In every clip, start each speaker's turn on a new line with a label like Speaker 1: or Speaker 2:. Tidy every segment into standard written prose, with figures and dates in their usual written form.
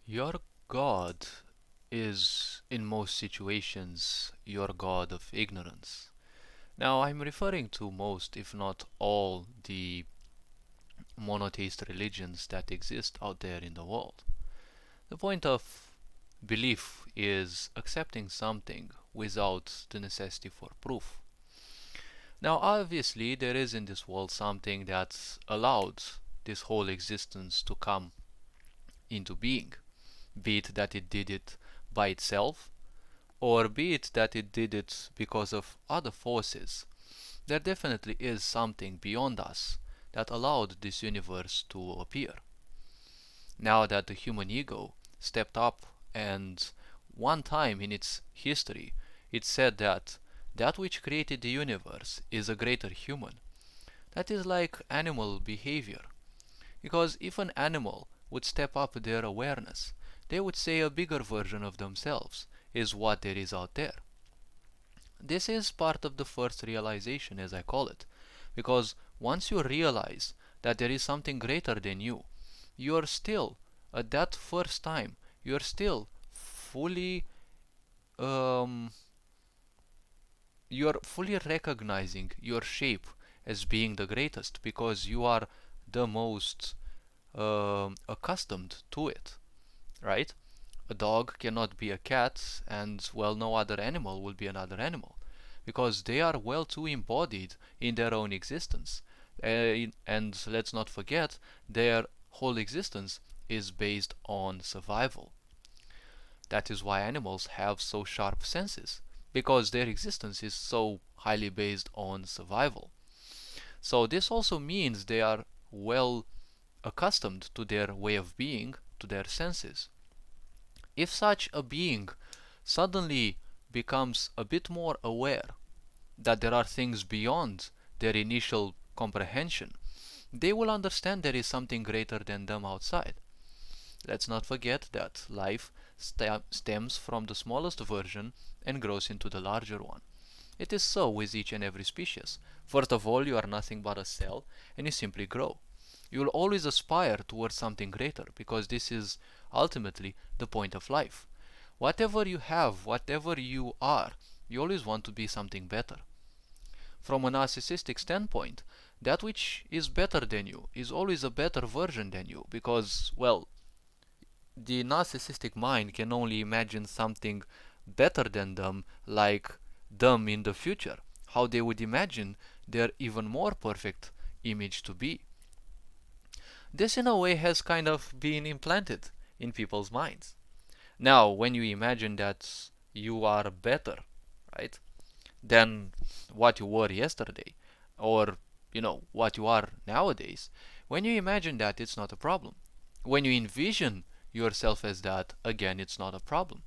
Speaker 1: Your God is, in most situations, your God of ignorance. Now, I'm referring to most, if not all, the monotheist religions that exist out there in the world. The point of belief is accepting something without the necessity for proof. Now, obviously, there is in this world something that's allowed this whole existence to come into being, be it that it did it by itself, or be it that it did it because of other forces. There definitely is something beyond us that allowed this universe to appear. Now that the human ego stepped up and one time in its history it said that that which created the universe is a greater human. That is like animal behavior. Because if an animal would step up their awareness, they would say a bigger version of themselves is what there is out there. This is part of the first realization, as I call it, because once you realize that there is something greater than you, you're still, at that first time, you're still fully, um, you're fully recognizing your shape as being the greatest because you are the most accustomed to it, right? A dog cannot be a cat, and well, no other animal will be another animal because they are well too embodied in their own existence. And let's not forget, their whole existence is based on survival. That is why animals have so sharp senses, because their existence is so highly based on survival. So this also means they are well accustomed to their way of being, to their senses. If such a being suddenly becomes a bit more aware that there are things beyond their initial comprehension, they will understand there is something greater than them outside. Let's not forget that life stems from the smallest version and grows into the larger one. It is so with each and every species. First of all, you are nothing but a cell and you simply grow. You will always aspire towards something greater because this is ultimately the point of life. Whatever you have, whatever you are, you always want to be something better. From a narcissistic standpoint, that which is better than you is always a better version than you because, well, the narcissistic mind can only imagine something better than them, like them in the future, how they would imagine their even more perfect image to be. This, in a way, has kind of been implanted in people's minds. Now, when you imagine that you are better, right, than what you were yesterday, or what you are nowadays, when you imagine that, it's not a problem. When you envision yourself as that, again, it's not a problem.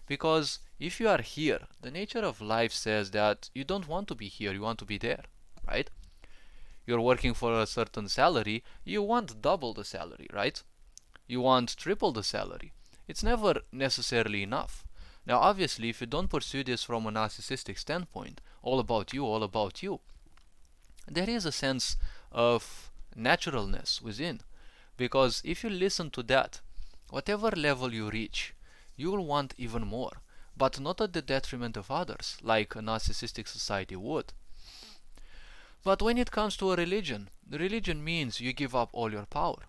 Speaker 1: Because if you are here, the nature of life says that you don't want to be here, you want to be there, right? You're working for a certain salary, you want double the salary, right? You want triple the salary. It's never necessarily enough. Now, obviously, if you don't pursue this from a narcissistic standpoint, all about you, there is a sense of naturalness within. Because if you listen to that, whatever level you reach, you will want even more, but not at the detriment of others, like a narcissistic society would. But when it comes to a religion, the religion means you give up all your power.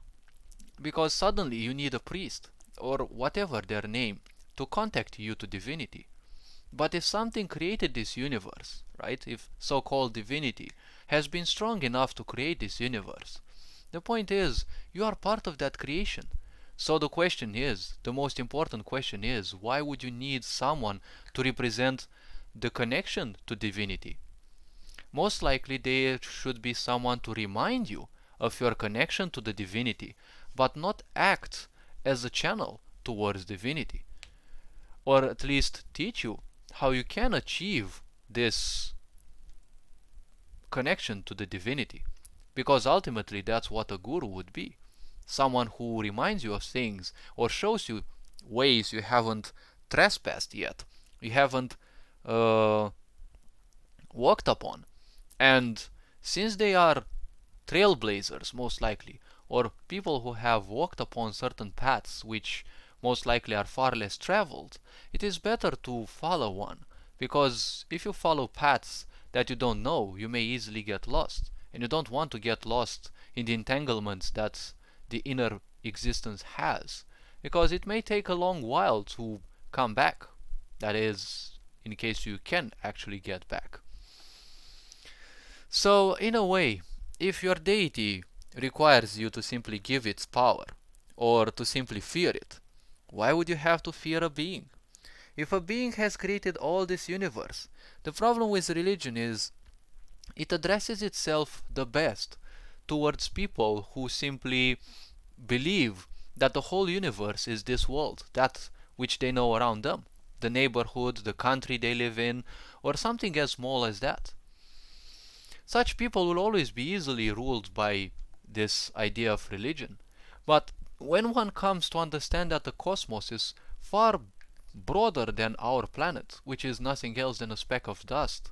Speaker 1: Because suddenly you need a priest, or whatever their name, to contact you to divinity. But if something created this universe, right, if so-called divinity has been strong enough to create this universe, the point is, you are part of that creation. So the question is, the most important question is, why would you need someone to represent the connection to divinity? Most likely there should be someone to remind you of your connection to the divinity, but not act as a channel towards divinity, or at least teach you how you can achieve this connection to the divinity. Because ultimately that's what a guru would be. Someone who reminds you of things or shows you ways you haven't trespassed yet, you haven't uh, walked upon. And since they are trailblazers, most likely, or people who have walked upon certain paths which most likely are far less traveled, it is better to follow one. Because if you follow paths that you don't know, you may easily get lost. And you don't want to get lost in the entanglements that the inner existence has. Because it may take a long while to come back. That is, in case you can actually get back. So, in a way, if your deity requires you to simply give its power, or to simply fear it, why would you have to fear a being? If a being has created all this universe, the problem with religion is it addresses itself the best towards people who simply believe that the whole universe is this world, that which they know around them, the neighborhood, the country they live in, or something as small as that. Such people will always be easily ruled by this idea of religion. But when one comes to understand that the cosmos is far broader than our planet, which is nothing else than a speck of dust,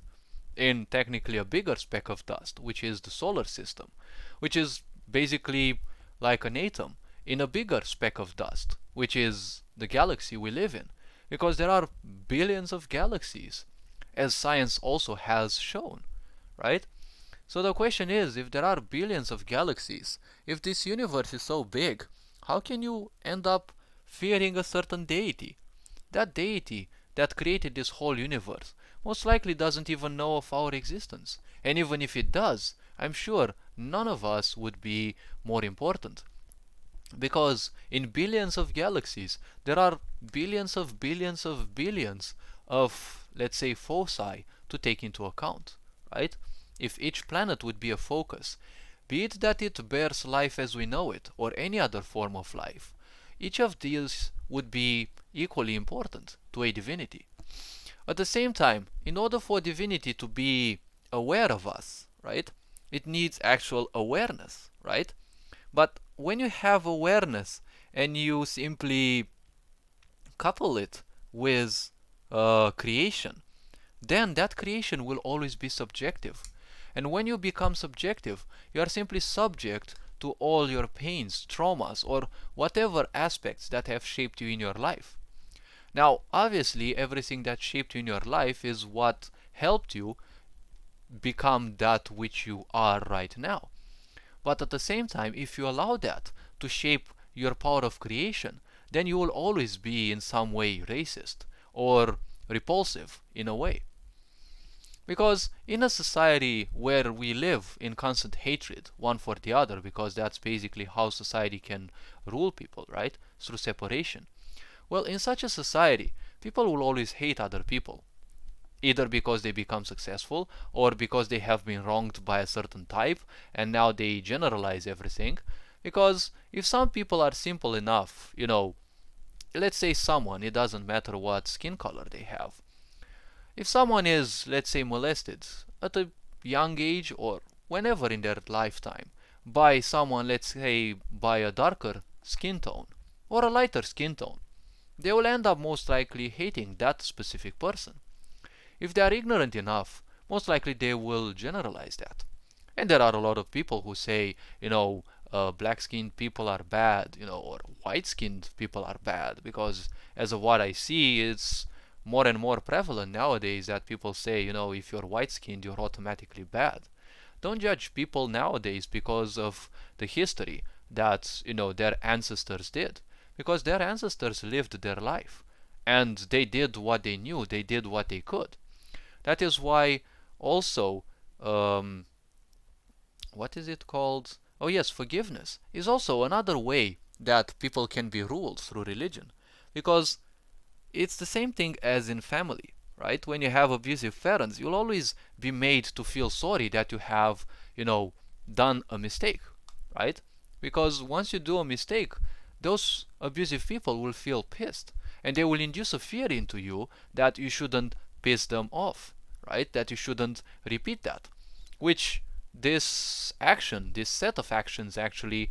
Speaker 1: in technically a bigger speck of dust, which is the solar system, which is basically like an atom in a bigger speck of dust, which is the galaxy we live in, because there are billions of galaxies, as science also has shown, right? So the question is, if there are billions of galaxies, if this universe is so big, how can you end up fearing a certain deity? That deity that created this whole universe most likely doesn't even know of our existence. And even if it does, I'm sure none of us would be more important. Because in billions of galaxies, there are billions of billions of billions of, let's say, foci to take into account, right? If each planet would be a focus, be it that it bears life as we know it, or any other form of life, each of these would be equally important to a divinity. At the same time, in order for divinity to be aware of us, right, it needs actual awareness, right? But when you have awareness and you simply couple it with creation, then that creation will always be subjective. And when you become subjective, you are simply subject to all your pains, traumas, or whatever aspects that have shaped you in your life. Now, obviously, everything that shaped you in your life is what helped you become that which you are right now. But at the same time, if you allow that to shape your power of creation, then you will always be in some way racist or repulsive in a way. Because in a society where we live in constant hatred one for the other, because that's basically how society can rule people, right? Through separation. Well, in such a society, people will always hate other people, either because they become successful or because they have been wronged by a certain type and now they generalize everything. Because if some people are simple enough, let's say someone, it doesn't matter what skin color they have. If someone is, let's say, molested at a young age or whenever in their lifetime by someone, let's say, by a darker skin tone or a lighter skin tone, they will end up most likely hating that specific person. If they are ignorant enough, most likely they will generalize that. And there are a lot of people who say, black-skinned people are bad, or white-skinned people are bad, because as of what I see, it's more and more prevalent nowadays that people say, if you're white-skinned, you're automatically bad. Don't judge people nowadays because of the history that, their ancestors did. Because their ancestors lived their life. And they did what they knew. They did what they could. That is why also, what is it called? Oh yes, forgiveness is also another way that people can be ruled through religion. Because it's the same thing as in family, right? When you have abusive parents, you'll always be made to feel sorry that you have, done a mistake, right? Because once you do a mistake, those abusive people will feel pissed. And they will induce a fear into you that you shouldn't piss them off, right? That you shouldn't repeat that. Which this action, this set of actions actually,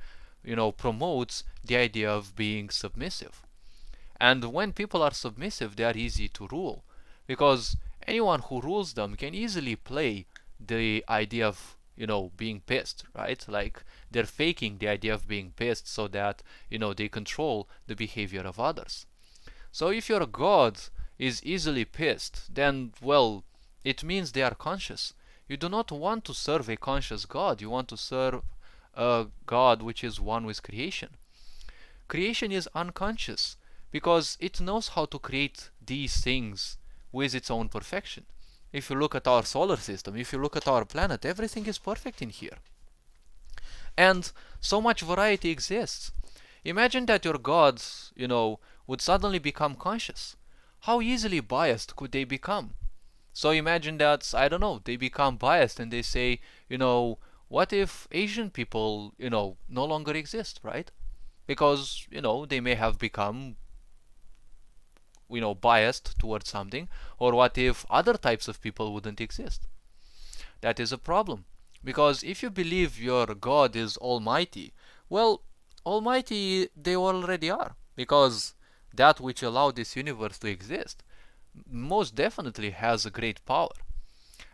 Speaker 1: promotes the idea of being submissive. And when people are submissive, they are easy to rule. Because anyone who rules them can easily play the idea of being pissed, right? Like they're faking the idea of being pissed so that, they control the behavior of others. So if your God is easily pissed, then, well, it means they are conscious. You do not want to serve a conscious God. You want to serve a God which is one with creation. Creation is unconscious because it knows how to create these things with its own perfection. If you look at our solar system, if you look at our planet, everything is perfect in here. And so much variety exists. Imagine that your gods, would suddenly become conscious. How easily biased could they become? So imagine that, I don't know, they become biased and they say, what if Asian people, no longer exist, right? Because, they may have become, biased towards something. Or what if other types of people wouldn't exist? That is a problem. Because if you believe your God is almighty, well, almighty they already are. Because that which allowed this universe to exist most definitely has a great power.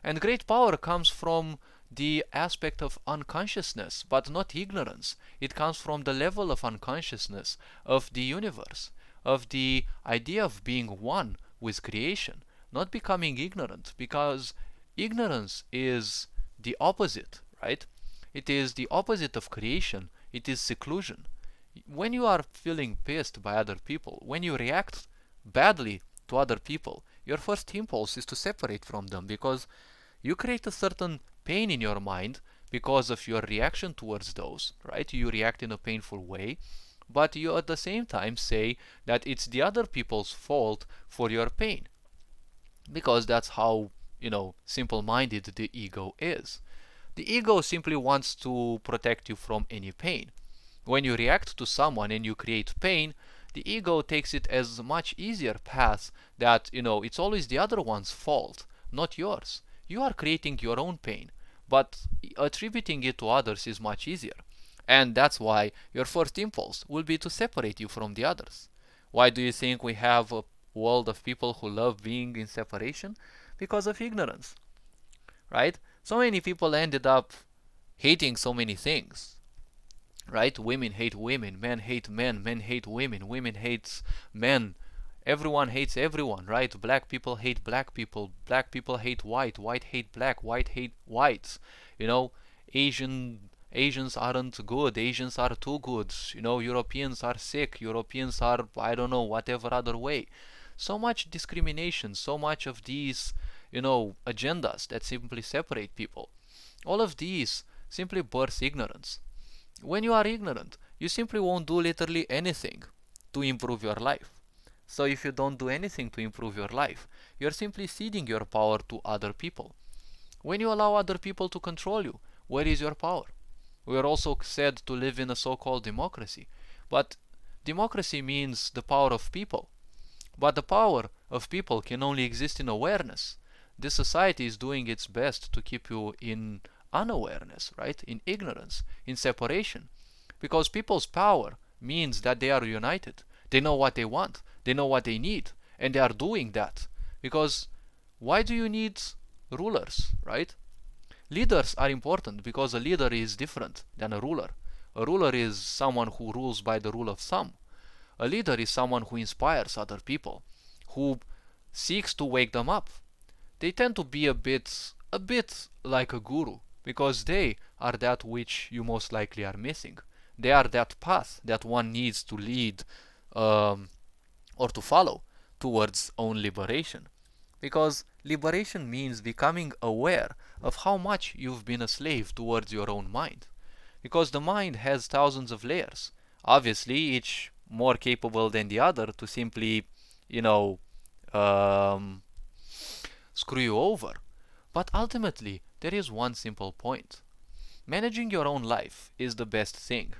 Speaker 1: And great power comes from the aspect of unconsciousness, but not ignorance. It comes from the level of unconsciousness of the universe, of the idea of being one with creation, not becoming ignorant, because ignorance is the opposite, right? It is the opposite of creation, it is seclusion. When you are feeling pissed by other people, when you react badly to other people, your first impulse is to separate from them because you create a certain pain in your mind because of your reaction towards those, right? You react in a painful way, but you at the same time say that it's the other people's fault for your pain because that's how, simple-minded the ego is. The ego simply wants to protect you from any pain. When you react to someone and you create pain, the ego takes it as a much easier path that, it's always the other one's fault, not yours. You are creating your own pain, but attributing it to others is much easier. And that's why your first impulse will be to separate you from the others. Why do you think we have a world of people who love being in separation? Because of ignorance, right? So many people ended up hating so many things, right? Women hate women, men hate men, men hate women, women hate men, everyone hates everyone, right? Black people hate black people hate white hate black, white hate whites, you know, Asians aren't good, Asians are too good, Europeans are sick, Europeans are, I don't know, whatever other way. So much discrimination, so much of these, agendas that simply separate people. All of these simply birth ignorance. When you are ignorant, you simply won't do literally anything to improve your life. So if you don't do anything to improve your life, you're simply ceding your power to other people. When you allow other people to control you, where is your power? We are also said to live in a so-called democracy, but democracy means the power of people. But the power of people can only exist in awareness. This society is doing its best to keep you in unawareness, right? In ignorance, in separation. Because people's power means that they are united. They know what they want, they know what they need, and they are doing that. Because why do you need rulers, right? Leaders are important because a leader is different than a ruler. A ruler is someone who rules by the rule of thumb. A leader is someone who inspires other people, who seeks to wake them up. They tend to be a bit like a guru, because they are that which you most likely are missing. They are that path that one needs to lead or to follow towards own liberation. Because liberation means becoming aware of how much you've been a slave towards your own mind. Because the mind has thousands of layers, obviously each more capable than the other to simply, you know, um, screw you over. But ultimately, there is one simple point. Managing your own life is the best thing.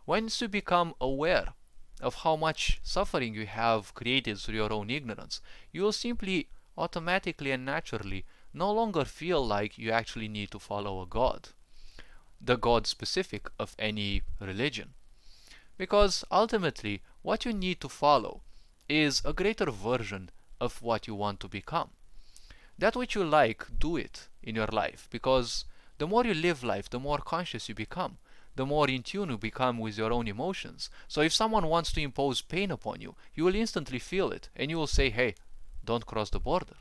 Speaker 1: Once you become aware of how much suffering you have created through your own ignorance, you will simply automatically and naturally no longer feel like you actually need to follow a god, the god specific of any religion. Because ultimately, what you need to follow is a greater version of what you want to become. That which you like, do it in your life, because The more you live life, the more conscious you become, the more in tune you become with your own emotions. So if someone wants to impose pain upon you, you will instantly feel it and you will say, hey, don't cross the border.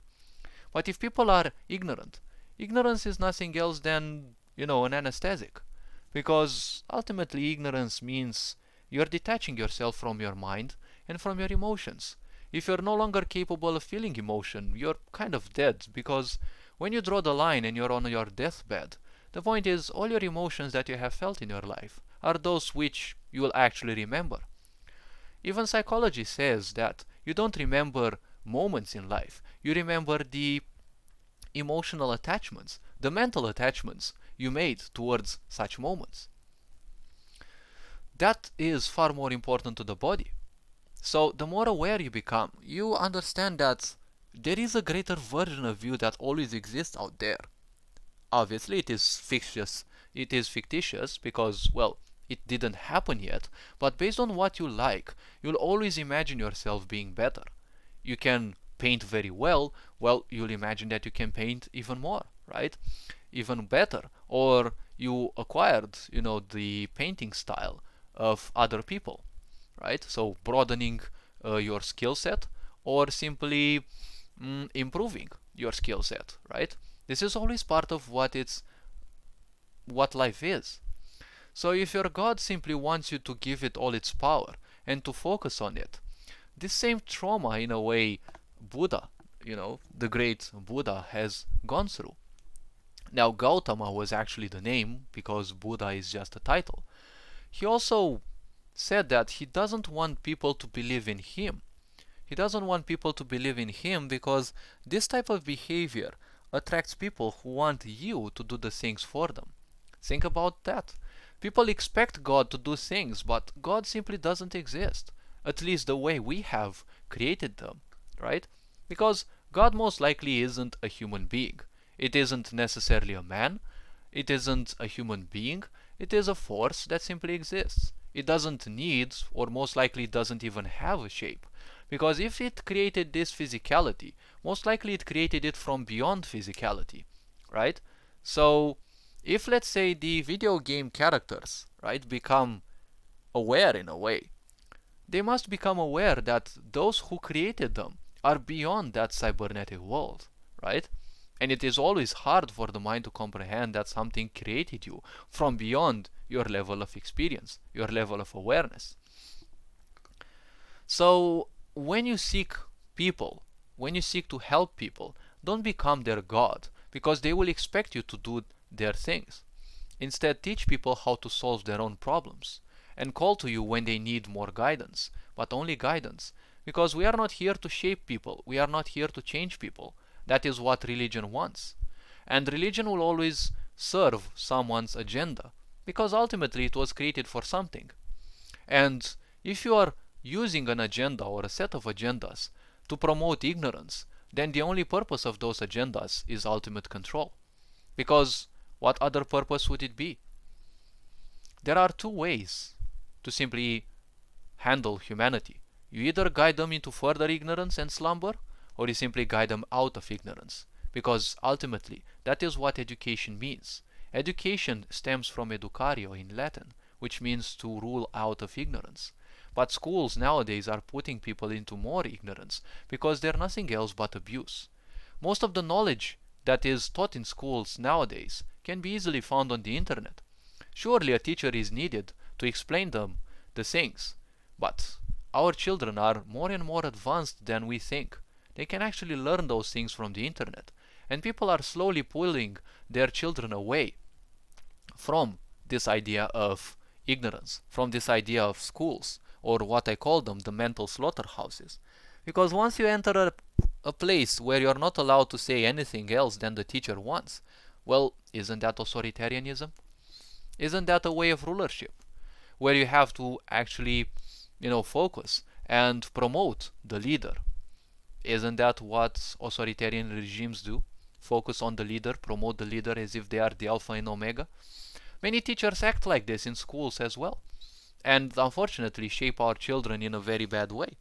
Speaker 1: But if people are ignorant, ignorance is nothing else than, an anesthetic. Because ultimately, ignorance means you're detaching yourself from your mind and from your emotions. If you're no longer capable of feeling emotion, you're kind of dead. Because when you draw the line and you're on your deathbed, the point is all your emotions that you have felt in your life are those which you will actually remember. Even psychology says that you don't remember moments in life, you remember the emotional attachments, the mental attachments you made towards such moments. That is far more important to the body. So the more aware you become, you understand that there is a greater version of you that always exists out there. Obviously, it is fictitious. It is fictitious because, well, it didn't happen yet. But based on what you like, you'll always imagine yourself being better. You can paint very well. Well, you'll imagine that you can paint even more, right? Even better. Or you acquired, the painting style of other people, right? So broadening your skill set, or simply improving your skill set, right? This is always part of what life is. So if your God simply wants you to give it all its power and to focus on it, this same trauma, in a way, Buddha, the great Buddha has gone through. Now, Gautama was actually the name because Buddha is just a title. He also said that he doesn't want people to believe in him. He doesn't want people to believe in him because this type of behavior attracts people who want you to do the things for them. Think about that. People expect God to do things, but God simply doesn't exist. At least the way we have created them, right? Because God most likely isn't a human being. It isn't necessarily a man. It isn't a human being. It is a force that simply exists. It doesn't need, or most likely doesn't even have a shape. Because if it created this physicality, most likely it created it from beyond physicality, right? So, if let's say the video game characters, right, become aware in a way, they must become aware that those who created them are beyond that cybernetic world, right? And it is always hard for the mind to comprehend that something created you from beyond your level of experience, your level of awareness. So, when you seek people, when you seek to help people, don't become their God, because they will expect you to do their things. Instead, teach people how to solve their own problems, and call to you when they need more guidance, but only guidance, because we are not here to shape people, we are not here to change people. That is what religion wants. And religion will always serve someone's agenda, because ultimately it was created for something. And if you are using an agenda or a set of agendas to promote ignorance, then the only purpose of those agendas is ultimate control. Because what other purpose would it be? There are two ways to simply handle humanity. You either guide them into further ignorance and slumber, or you simply guide them out of ignorance. Because ultimately, that is what education means. Education stems from educario in Latin, which means to rule out of ignorance. But schools nowadays are putting people into more ignorance because they're nothing else but abuse. Most of the knowledge that is taught in schools nowadays can be easily found on the internet. Surely a teacher is needed to explain them the things, but our children are more and more advanced than we think. They can actually learn those things from the internet, and people are slowly pulling their children away from this idea of ignorance, from this idea of schools, or what I call them, the mental slaughterhouses. Because once you enter a place where you're not allowed to say anything else than the teacher wants, well, isn't that authoritarianism? Isn't that a way of rulership? Where you have to actually, focus and promote the leader. Isn't that what authoritarian regimes do? Focus on the leader, promote the leader as if they are the alpha and omega? Many teachers act like this in schools as well, and unfortunately shape our children in a very bad way.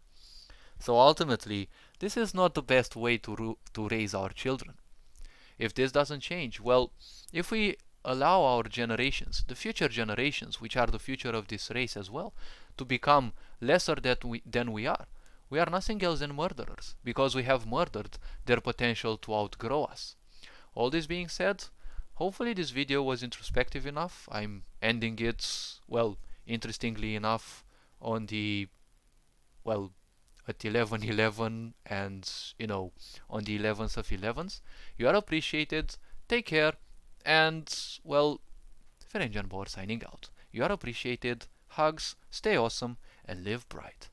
Speaker 1: So ultimately, this is not the best way to raise our children. If this doesn't change, well, if we allow our generations, the future generations, which are the future of this race as well, to become lesser than we are. We are nothing else than murderers, because we have murdered their potential to outgrow us. All this being said, hopefully this video was introspective enough. I'm ending it, well, interestingly enough, on the, well, at 11:11, and, you know, on the 11th of 11th. You are appreciated. Take care. And, well, Ferenc Jan Bauer signing out. You are appreciated. Hugs. Stay awesome. And live bright.